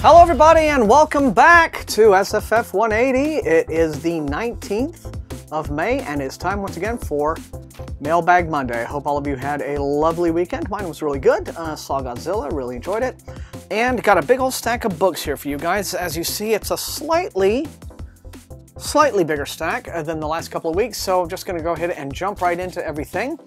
Hello everybody and welcome back to SFF180. It is the 19th of May and it's time once again for Mailbag Monday. I hope all of you had a lovely weekend. Mine was really good. Saw Godzilla, really enjoyed it. And got a big old stack of books here for you guys. As you see, it's a slightly bigger stack than the last couple of weeks, so I'm just going to go ahead and jump right into everything.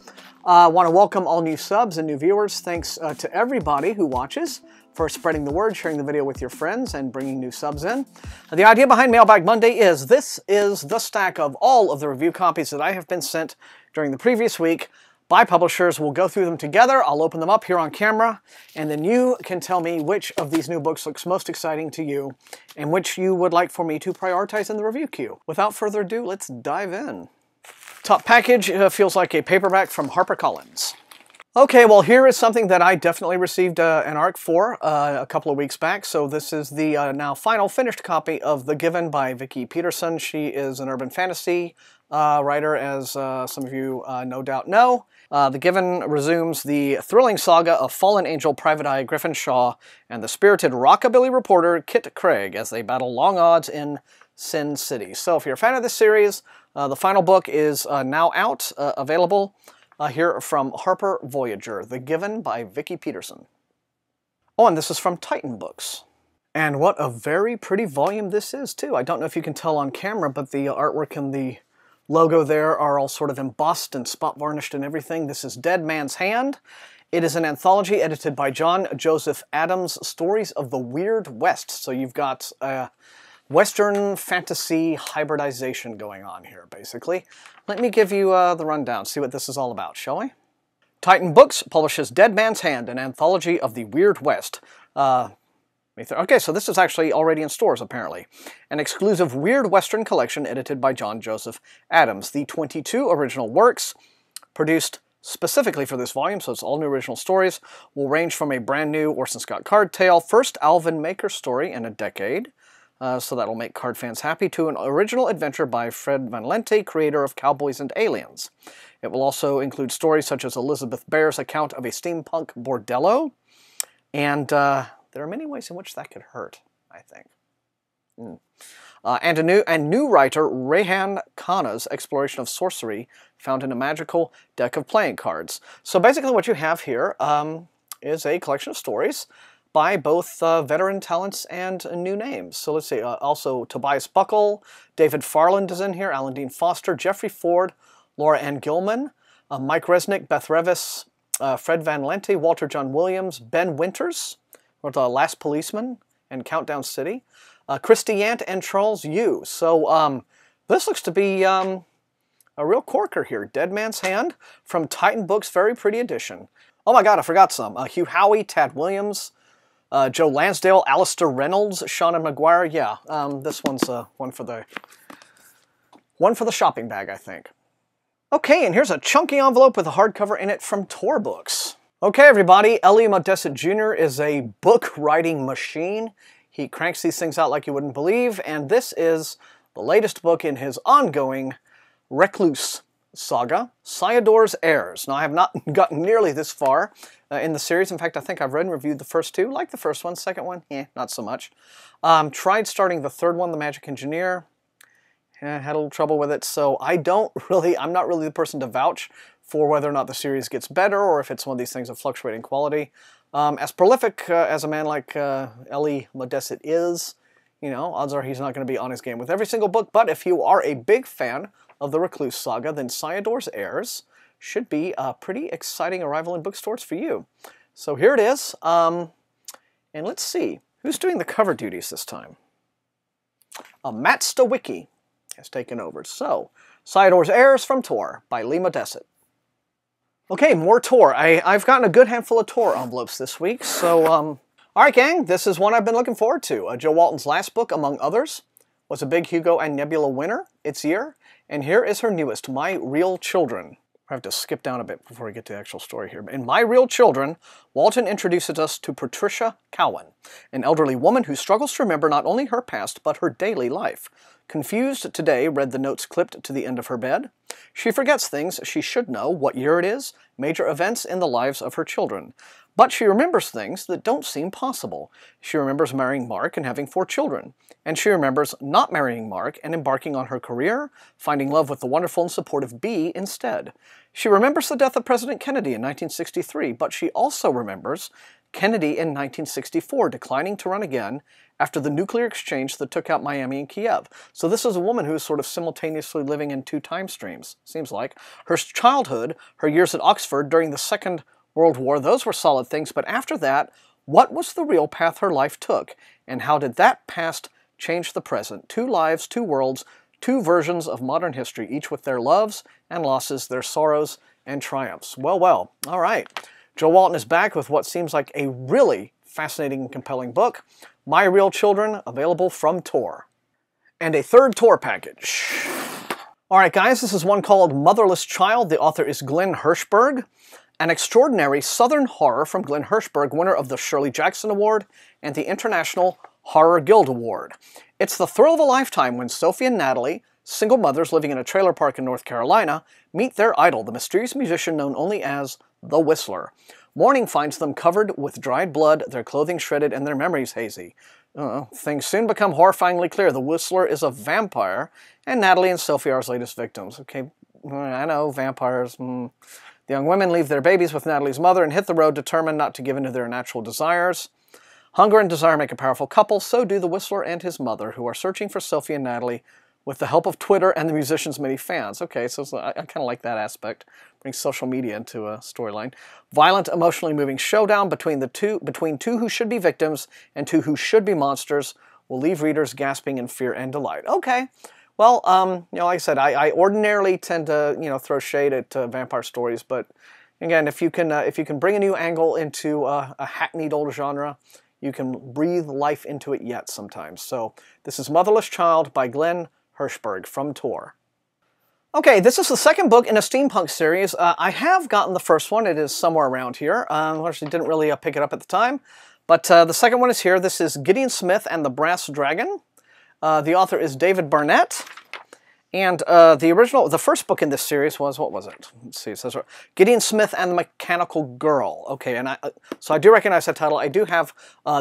I want to welcome all new subs and new viewers. Thanks to everybody who watches for spreading the word, sharing the video with your friends, and bringing new subs in. The idea behind Mailbag Monday is this is the stack of all of the review copies that I have been sent during the previous week by publishers. We'll go through them together. I'll open them up here on camera, and then you can tell me which of these new books looks most exciting to you and which you would like for me to prioritize in the review queue. Without further ado, let's dive in. Top package feels like a paperback from HarperCollins. Okay, well here is something that I definitely received an ARC for a couple of weeks back. So this is the now final finished copy of The Given by Vicki Peterson. She is an urban fantasy writer, as some of you no doubt know. The Given resumes the thrilling saga of fallen angel Private Eye Griffin Shaw and the spirited rockabilly reporter Kit Craig as they battle long odds in Sin City. So if you're a fan of this series, the final book is now out, available here from Harper Voyager, The Given by Vicki Peterson. Oh, and this is from Titan Books. And what a very pretty volume this is, too. I don't know if you can tell on camera, but the artwork and the logo there are all sort of embossed and spot varnished and everything. This is Dead Man's Hand. It is an anthology edited by John Joseph Adams, Stories of the Weird West. So you've got Western fantasy hybridization going on here, basically. Let me give you the rundown, see what this is all about, shall we? Titan Books publishes Dead Man's Hand, an anthology of the Weird West. Okay, so this is actually already in stores, apparently. An exclusive Weird Western collection edited by John Joseph Adams. The 22 original works, produced specifically for this volume, so it's all new original stories, will range from a brand new Orson Scott Card tale, first Alvin Maker story in a decade, so that'll make card fans happy, to an original adventure by Fred Van Lente, creator of Cowboys and Aliens. It will also include stories such as Elizabeth Bear's account of a steampunk bordello, and there are many ways in which that could hurt, I think. And new writer Rehan Khanna's exploration of sorcery found in a magical deck of playing cards. So basically what you have here is a collection of stories by both veteran talents and new names. So let's see, also Tobias Buckle, David Farland is in here, Alan Dean Foster, Jeffrey Ford, Laura Ann Gilman, Mike Resnick, Beth Revis, Fred Van Lente, Walter John Williams, Ben Winters, wrote The Last Policeman and Countdown City, Christy Yant, and Charles Yu. So this looks to be a real corker here. Dead Man's Hand from Titan Books, very pretty edition. Oh my god, I forgot some. Hugh Howey, Tad Williams, Joe Lansdale, Alistair Reynolds, Shauna McGuire. Yeah, this one's one for the shopping bag, I think. Okay, and here's a chunky envelope with a hardcover in it from Tor Books. Okay, everybody, Elie Modesett Jr. is a book-writing machine. He cranks these things out like you wouldn't believe, and this is the latest book in his ongoing Recluse saga, Sayador's Heirs. Now, I have not gotten nearly this far in the series. In fact, I think I've read and reviewed the first two. Like the first one. Second one, not so much. Tried starting the third one, The Magic Engineer. Had a little trouble with it, so I'm not really the person to vouch for whether or not the series gets better or if it's one of these things of fluctuating quality. As prolific as a man like Elie Modesett is, you know, odds are he's not going to be on his game with every single book, but if you are a big fan of the Recluse saga, then Sayador's Heirs should be a pretty exciting arrival in bookstores for you. So here it is, and let's see, who's doing the cover duties this time? Matt Stawicki has taken over. So, Sayador's Heirs from Tor by Lee Modesett. Okay, more Tor. I've gotten a good handful of Tor envelopes this week, so, alright gang, this is one I've been looking forward to. Joe Walton's last book, among others, was a big Hugo and Nebula winner its year, and here is her newest, My Real Children. I have to skip down a bit before we get to the actual story here. In My Real Children, Walton introduces us to Patricia Cowan, an elderly woman who struggles to remember not only her past, but her daily life. Confused Today read the notes clipped to the end of her bed. She forgets things she should know, what year it is, major events in the lives of her children. But she remembers things that don't seem possible. She remembers marrying Mark and having 4 children. And she remembers not marrying Mark and embarking on her career, finding love with the wonderful and supportive Bee instead. She remembers the death of President Kennedy in 1963, but she also remembers Kennedy in 1964 declining to run again after the nuclear exchange that took out Miami and Kiev. So this is a woman who is sort of simultaneously living in 2 time streams, seems like. Her childhood, her years at Oxford during the Second World War, those were solid things, but after that, what was the real path her life took? And how did that past change the present? 2 lives, 2 worlds, 2 versions of modern history, each with their loves and losses, their sorrows and triumphs. Well, well, all right. Joe Walton is back with what seems like a really fascinating and compelling book, My Real Children, available from Tor. And a 3rd Tor package. Alright guys, this is one called Motherless Child. The author is Glenn Hirshberg, an extraordinary Southern horror from Glenn Hirshberg, winner of the Shirley Jackson Award and the International Horror Guild Award. It's the thrill of a lifetime when Sophie and Natalie, single mothers living in a trailer park in North Carolina, meet their idol, the mysterious musician known only as the Whistler. Morning finds them covered with dried blood, their clothing shredded, and their memories hazy. Things soon become horrifyingly clear. The Whistler is a vampire, and Natalie and Sophie are his latest victims. Okay, I know, vampires. The young women leave their babies with Natalie's mother and hit the road determined not to give in to their natural desires. Hunger and desire make a powerful couple, so do the Whistler and his mother, who are searching for Sophie and Natalie with the help of Twitter and the musician's many fans. Okay, so I kind of like that aspect. Brings social media into a storyline. Violent, emotionally moving showdown between two who should be victims and 2 who should be monsters will leave readers gasping in fear and delight. Okay, well, like I said, I ordinarily tend to throw shade at vampire stories, but again, if you can bring a new angle into a hackneyed old genre, you can breathe life into it yet sometimes. So this is Motherless Child by Glenn Hirshberg from Tor. Okay, this is the 2nd book in a steampunk series. I have gotten the first one. It is somewhere around here. I actually didn't really pick it up at the time, but the second one is here. This is Gideon Smith and the Brass Dragon. The author is David Barnett. And the first book in this series was, what was it? Let's see, it says Gideon Smith and the Mechanical Girl. Okay, and so I do recognize that title. I do have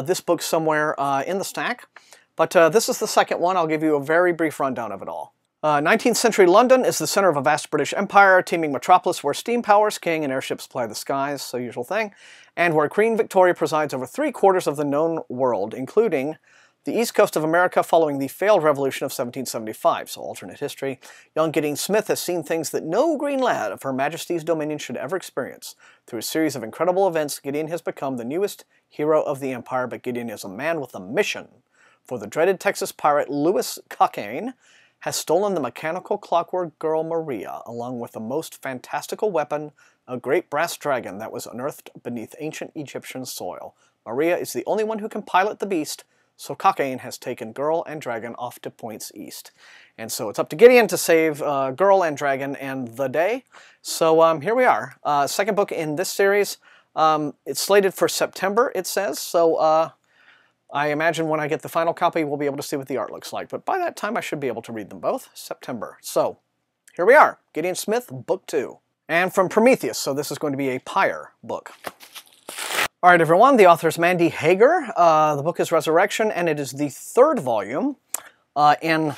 this book somewhere in the stack, but this is the 2nd one. I'll give you a very brief rundown of it all. 19th century London is the center of a vast British Empire, a teeming metropolis where steam powers king and airships ply the skies, so usual thing, and where Queen Victoria presides over 3/4 of the known world, including the east coast of America following the failed revolution of 1775, so alternate history. Young Gideon Smith has seen things that no green lad of Her Majesty's dominion should ever experience. Through a series of incredible events, Gideon has become the newest hero of the Empire, but Gideon is a man with a mission. For the dreaded Texas pirate Louis Cockayne has stolen the mechanical clockwork girl Maria, along with the most fantastical weapon, a great brass dragon that was unearthed beneath ancient Egyptian soil. Maria is the only one who can pilot the beast, so Cockayne has taken girl and dragon off to points east. And so it's up to Gideon to save girl and dragon and the day. So here we are. 2nd book in this series. It's slated for September, it says, so I imagine when I get the final copy, we'll be able to see what the art looks like. But by that time, I should be able to read them both. September. So, here we are. Gideon Smith, Book 2. And from Prometheus, so this is going to be a Pyre book. Alright everyone, the author is Mandy Hager. The book is Resurrection, and it is the 3rd volume in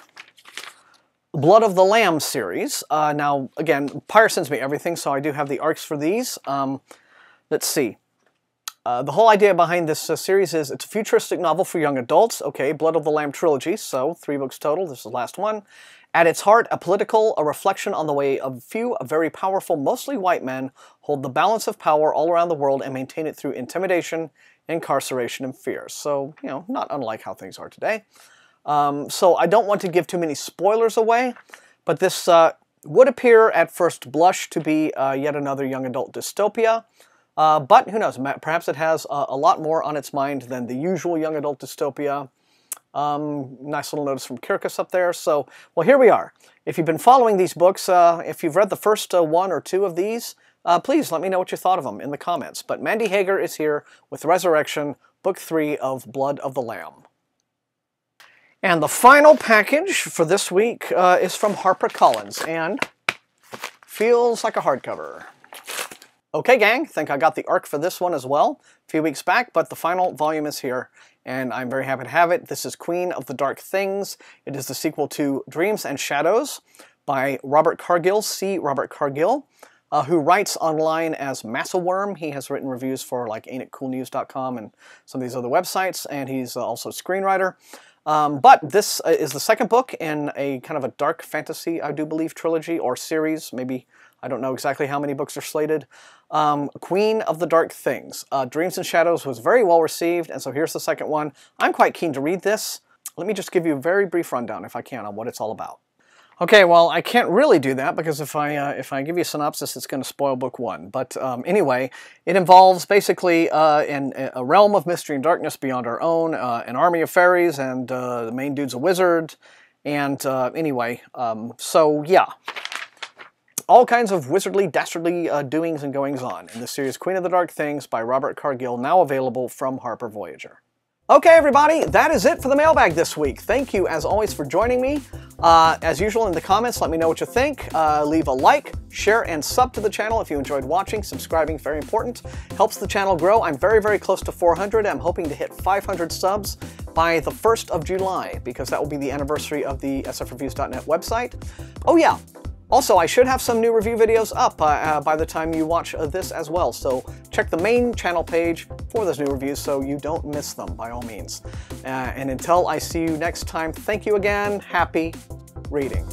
Blood of the Lamb series. Now, again, Pyre sends me everything, so I do have the arcs for these. Let's see. The whole idea behind this series is it's a futuristic novel for young adults. Okay, Blood of the Lamb trilogy, so 3 books total. This is the last one. At its heart, a reflection on the way a few very powerful, mostly white men hold the balance of power all around the world and maintain it through intimidation, incarceration, and fear. So, not unlike how things are today. So I don't want to give too many spoilers away, but this would appear at first blush to be yet another young adult dystopia. But who knows, perhaps it has a lot more on its mind than the usual young adult dystopia. Nice little notice from Kirkus up there. So, well, here we are. If you've been following these books, if you've read the first 1 or 2 of these, please let me know what you thought of them in the comments. But Mandy Hager is here with Resurrection, Book 3 of Blood of the Lamb. And the final package for this week is from HarperCollins. And Feels like a hardcover. Okay, gang, think I got the arc for this one as well a few weeks back, but the final volume is here, and I'm very happy to have it. This is Queen of the Dark Things. It is the sequel to Dreams and Shadows by Robert Cargill, C. Robert Cargill, who writes online as Massaworm. He has written reviews for like AintItCoolNews.com and some of these other websites, and he's also a screenwriter. But this is the second book in a kind of a dark fantasy, I do believe, trilogy or series. Maybe, I don't know exactly how many books are slated. Queen of the Dark Things. Dreams and Shadows was very well received, and so here's the second one. I'm quite keen to read this. Let me just give you a very brief rundown, if I can, on what it's all about. Okay, well, I can't really do that because if I give you a synopsis, it's going to spoil book one. But anyway, it involves basically a realm of mystery and darkness beyond our own, an army of fairies, and the main dude's a wizard. And anyway, so yeah, all kinds of wizardly, dastardly doings and goings on in the series Queen of the Dark Things by Robert Cargill, now available from Harper Voyager. Okay, everybody, that is it for the mailbag this week. Thank you, as always, for joining me. As usual, in the comments, let me know what you think. Leave a like, share, and sub to the channel if you enjoyed watching. Subscribing, very important. Helps the channel grow. I'm very, very close to 400. I'm hoping to hit 500 subs by the 1st of July, because that will be the anniversary of the sfreviews.net website. Oh, yeah. Also, I should have some new review videos up by the time you watch this as well, so check the main channel page for those new reviews so you don't miss them, by all means. And until I see you next time, thank you again. Happy reading.